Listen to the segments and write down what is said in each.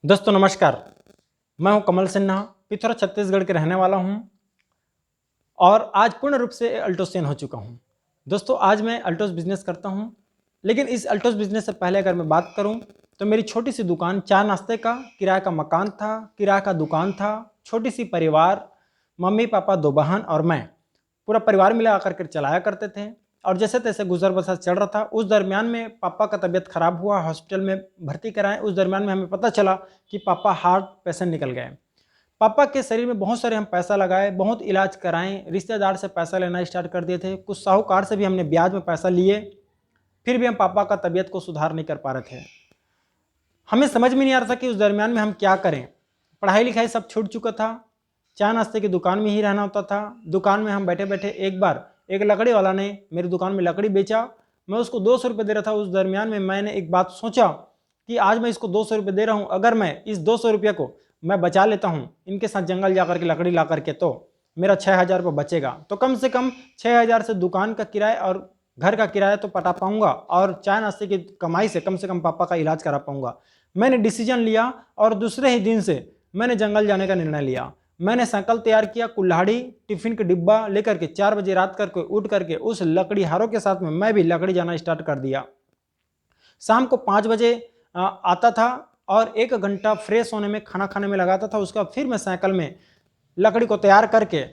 दोस्तों नमस्कार। मैं हूं कमल सिन्हा, पिथौरा छत्तीसगढ़ के रहने वाला हूं और आज पूर्ण रूप से अल्टोसियन हो चुका हूं। दोस्तों आज मैं अल्टोस बिजनेस करता हूं, लेकिन इस अल्टोस बिजनेस से पहले अगर मैं बात करूं तो मेरी छोटी सी दुकान, चाय नाश्ते का, किराए का मकान था, किराए का दुकान था, छोटी सी परिवार, मम्मी पापा, दो बहन और मैं, पूरा परिवार मिला कर चलाया करते थे। और जैसे तैसे गुजर बसर चल रहा था। उस दरमियान में पापा का तबीयत खराब हुआ, हॉस्पिटल में भर्ती कराएं। उस दरमियान में हमें पता चला कि पापा हार्ट पेशेंट निकल गए। पापा के शरीर में बहुत सारे हम पैसा लगाए, बहुत इलाज कराएं, रिश्तेदार से पैसा लेना स्टार्ट कर दिए थे, कुछ साहूकार से भी हमने ब्याज में पैसा लिए, फिर भी हम पापा का तबीयत को सुधार नहीं कर पा रहे थे। हमें समझ में नहीं आ रहा था कि उस दरमियान में हम क्या करें। पढ़ाई लिखाई सब छूट चुका था, चाय नाश्ते की दुकान में ही रहना होता था। दुकान में हम बैठे बैठे एक बार एक लकड़ी वाला ने मेरी दुकान में लकड़ी बेचा। मैं उसको 200 रुपये दे रहा था। उस दरमियान में मैंने एक बात सोचा कि आज मैं इसको 200 रुपये दे रहा हूँ, अगर मैं इस 200 रुपये को मैं बचा लेता हूँ, इनके साथ जंगल जा करके लकड़ी ला करके, तो मेरा 6,000 रुपये बचेगा। तो कम से कम 6,000 से दुकान का किराया और घर का किराया तो पटा पाऊंगा और चाय नाश्ते की कमाई से कम पापा का इलाज करा पाऊंगा। मैंने डिसीजन लिया और दूसरे ही दिन से मैंने जंगल जाने का निर्णय लिया। मैंने साइकिल तैयार किया, कुल्हाड़ी, टिफिन का डिब्बा लेकर के 4 बजे रात करके उठ करके उस लकड़ीहारों के साथ में मैं भी लकड़ी जाना स्टार्ट कर दिया। शाम को 5 बजे आता था और 1 घंटा फ्रेश होने में, खाना खाने में लगाता था। उसका फिर मैं साइकिल में लकड़ी को तैयार करके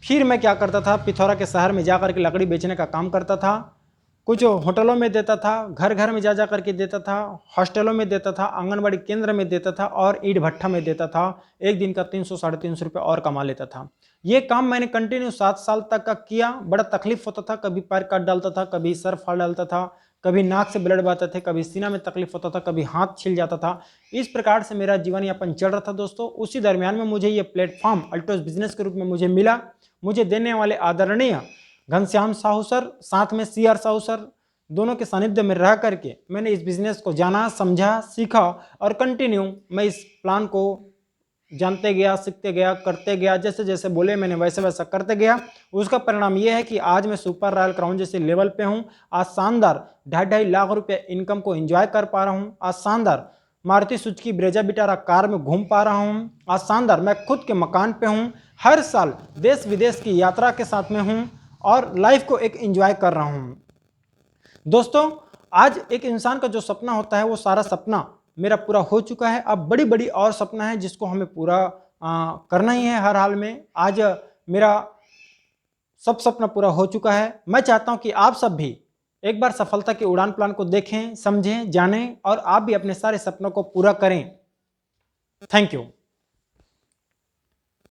फिर मैं क्या करता था, पिथौरा के शहर में जा करके लकड़ी बेचने का काम करता था। कुछ होटलों में देता था, घर घर में जा करके देता था, हॉस्टलों में देता था, आंगनबाड़ी केंद्र में देता था और ईंट भट्ठा में देता था। एक दिन का 300 साढ़े 300 रुपये और कमा लेता था। ये काम मैंने कंटिन्यू 7 साल तक का किया। बड़ा तकलीफ होता था, कभी पैर काट डालता था, कभी सर फाड़ डालता था, कभी नाक से ब्लड बहता थे, कभी सीना में तकलीफ होता था, कभी हाथ छिल जाता था। इस प्रकार से मेरा जीवन यापन चल रहा था दोस्तों। उसी दरमियान में मुझे ये प्लेटफॉर्म अल्टोस बिजनेस के रूप में मुझे मिला। मुझे देने वाले आदरणीय घनश्याम साहू सर, साथ में CR साहू सर, दोनों के सानिध्य में रह करके मैंने इस बिजनेस को जाना, समझा, सीखा और कंटिन्यू मैं इस प्लान को जानते गया, सीखते गया, करते गया। जैसे जैसे बोले मैंने वैसे वैसा करते गया। उसका परिणाम यह है कि आज मैं सुपर रॉयल क्राउन जैसे लेवल पे हूँ। आज शानदार 2.5 लाख रुपये इनकम को एंजॉय कर पा रहा हूँ। आज शानदार Maruti Suzuki Brezza Vitara car में घूम पा रहा हूँ। आज शानदार मैं खुद के मकान पे हूँ। हर साल देश विदेश की यात्रा के साथ में हूँ और लाइफ को एक एंजॉय कर रहा हूँ। दोस्तों आज एक इंसान का जो सपना होता है वो सारा सपना मेरा पूरा हो चुका है। अब बड़ी बड़ी और सपना है जिसको हमें पूरा करना ही है हर हाल में। आज मेरा सब सपना पूरा हो चुका है। मैं चाहता हूं कि आप सब भी एक बार सफलता के उड़ान प्लान को देखें, समझें, जानें और आप भी अपने सारे सपनों को पूरा करें। Thank you.